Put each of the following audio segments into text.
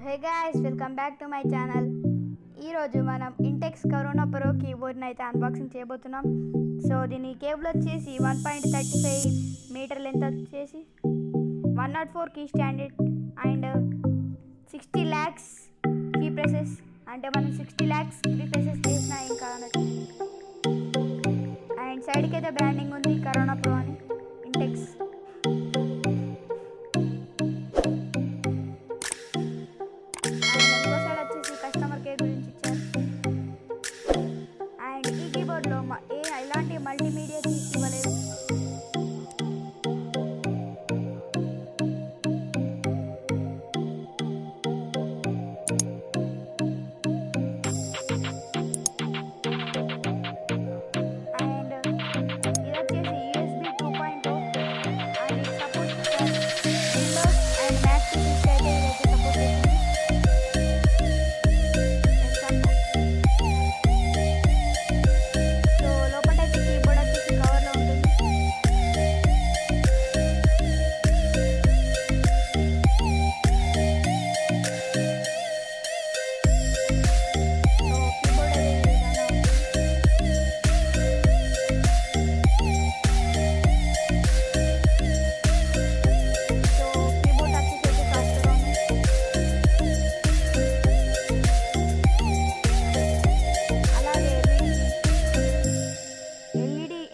Hey guys, welcome back to my channel. ఈరోజు మనం Intex corona pro కీబోర్డ్ని అయితే unboxing చేయబోతున్నాం. సో దీని కేబుల్ వచ్చేసి 1.35 మీటర్ లెంత్ వచ్చేసి 104 key standard and 60 lakhs key presses. అంటే మనం 60 lakhs కీ ప్రెసెస్ చేసినా ఇంకా అండ్ సైడ్కి అయితే బ్రాండింగ్ ఉంది కరోనా ప్రో అని ఇంటెక్స్. కస్టమర్ కేర్ గురించి ఇచ్చారు. అండ్ ఈ కీబోర్డ్లో ఎలాంటి మల్టీమీడియా తీసి ఇవ్వలేదు. అండ్ ఇది వచ్చేసి USB 2.0 అండ్ ఇది support windows and mac PCs అయితే ఇదైతే సపోర్ట్ చేస్తుంది.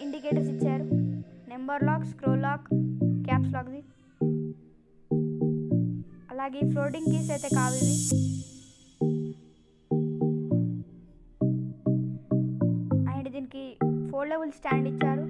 ఇండికేటర్స్ ఇచ్చారు, number lock, scroll lock, caps lock. అలాగే ఫ్లోటింగ్ కీస్ అయితే కావు ఇవి. అండ్ దీనికి ఫోల్డబుల్ స్టాండ్ ఇచ్చారు.